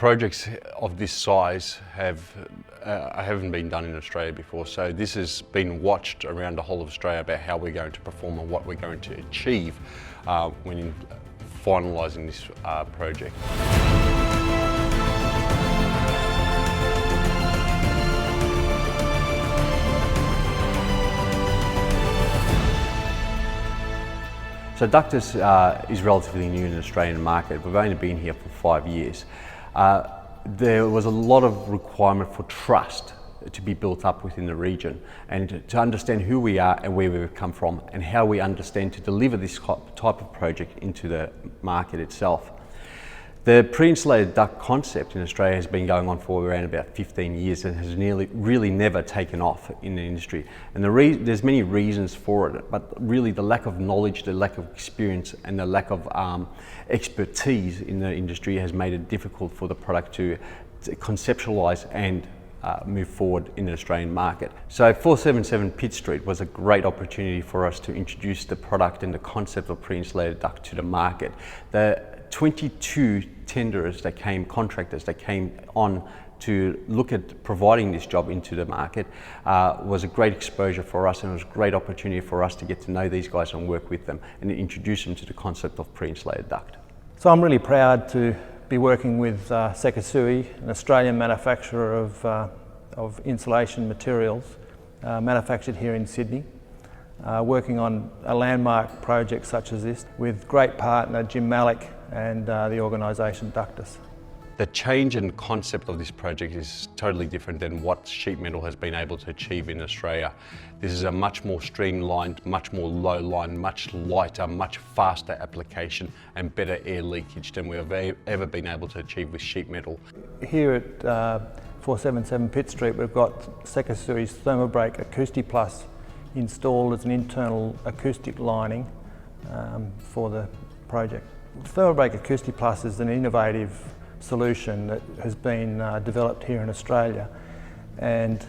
Projects of this size haven't been done in Australia before, so this has been watched around the whole of Australia about how we're going to perform and what we're going to achieve when finalising this project. So Ductus is relatively new in the Australian market. We've only been here for 5 years. There was a lot of requirement for trust to be built up within the region and to understand who we are and where we've come from and how we understand to deliver this type of project into the market itself. The pre-insulated duct concept in Australia has been going on for around about 15 years and has really never taken off in the industry. And there's many reasons for it, but really the lack of knowledge, the lack of experience and the lack of expertise in the industry has made it difficult for the product to conceptualise and move forward in the Australian market. So 477 Pitt Street was a great opportunity for us to introduce the product and the concept of pre-insulated duct to the market. The 22 contractors that came on to look at providing this job into the market was a great exposure for us, and it was a great opportunity for us to get to know these guys and work with them and introduce them to the concept of pre-insulated duct. So I'm really proud to be working with Sekisui, an Australian manufacturer of insulation materials, manufactured here in Sydney, working on a landmark project such as this with great partner Jim Malik and the organisation Ductus. The change in concept of this project is totally different than what sheet metal has been able to achieve in Australia. This is a much more streamlined, much more low line, much lighter, much faster application and better air leakage than we've ever been able to achieve with sheet metal. Here at 477 Pitt Street, we've got Sekisui's ThermoBreak AcoustiPlus installed as an internal acoustic lining for the project. ThermoBreak AcoustiPlus is an innovative solution that has been developed here in Australia, and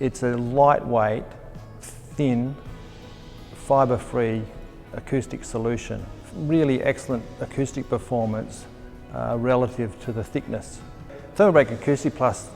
it's a lightweight, thin, fibre-free acoustic solution. Really excellent acoustic performance relative to the thickness. ThermoBreak AcoustiPlus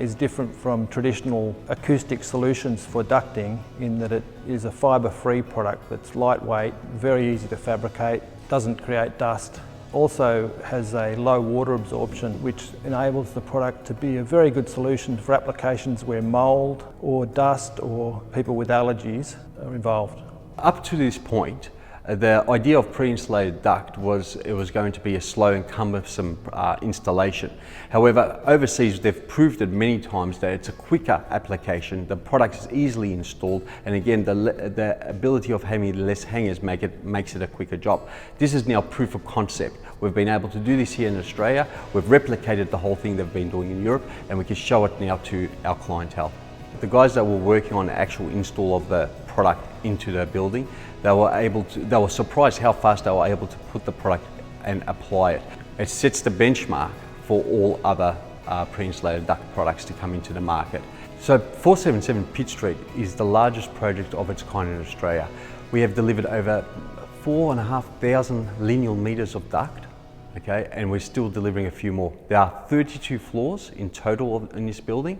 is different from traditional acoustic solutions for ducting in that it is a fibre-free product that's lightweight, very easy to fabricate, doesn't create dust. Also has a low water absorption, which enables the product to be a very good solution for applications where mould or dust or people with allergies are involved. Up to this point, the idea of pre-insulated duct was it was going to be a slow and cumbersome installation. However, overseas they've proved it many times that it's a quicker application, the product is easily installed, and again the ability of having less hangers makes it a quicker job. This is now proof of concept. We've been able to do this here in Australia, we've replicated the whole thing they've been doing in Europe, and we can show it now to our clientele. The guys that were working on the actual install of the product into the building, they were surprised how fast they were able to put the product and apply it. It sets the benchmark for all other pre-insulated duct products to come into the market. So 477 Pitt Street is the largest project of its kind in Australia. We have delivered over 4,500 lineal metres of duct, okay, and we're still delivering a few more. There are 32 floors in total in this building.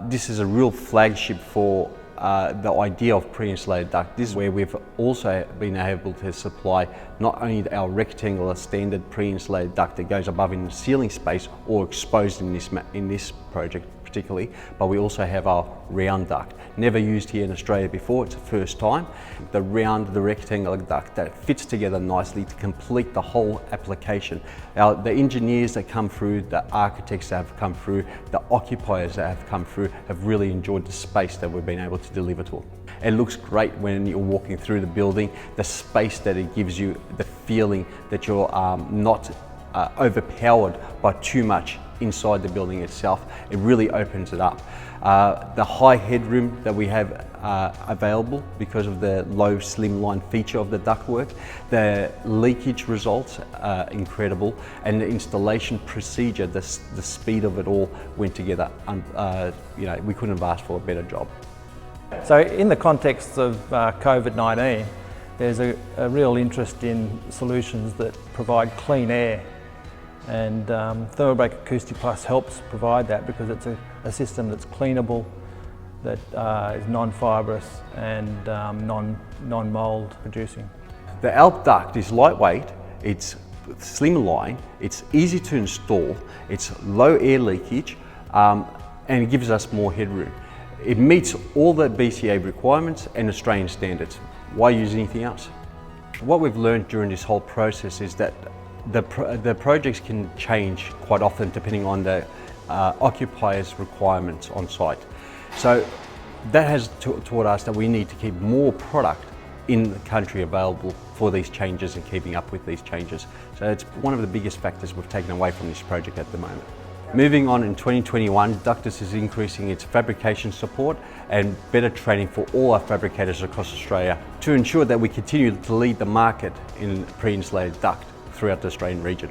This is a real flagship for the idea of pre-insulated duct. This is where we've also been able to supply not only our rectangular standard pre-insulated duct that goes above in the ceiling space or exposed in this project particularly, but we also have our round duct. Never used here in Australia before, it's the first time. The rectangular duct that fits together nicely to complete the whole application. The engineers that come through, the architects that have come through, the occupiers that have come through have really enjoyed the space that we've been able to deliver to them. It looks great when you're walking through the building, the space that it gives you, the feeling that you're not overpowered by too much inside the building itself. It really opens it up. The high headroom that we have available because of the low slimline feature of the ductwork, the leakage results are incredible, and the installation procedure, the speed of it all went together. We couldn't have asked for a better job. So in the context of COVID-19, there's a real interest in solutions that provide clean air And Thermobrake Acoustic Plus helps provide that because it's a system that's cleanable, that is non-fibrous and non-mould producing. The ALP duct is lightweight, it's slimline, it's easy to install, it's low air leakage, and it gives us more headroom. It meets all the BCA requirements and Australian standards. Why use anything else? What we've learned during this whole process is that the projects can change quite often depending on the occupier's requirements on site. So that has taught us that we need to keep more product in the country available for these changes and keeping up with these changes. So it's one of the biggest factors we've taken away from this project at the moment. Moving on in 2021, Ductus is increasing its fabrication support and better training for all our fabricators across Australia to ensure that we continue to lead the market in pre-insulated duct throughout the Australian region.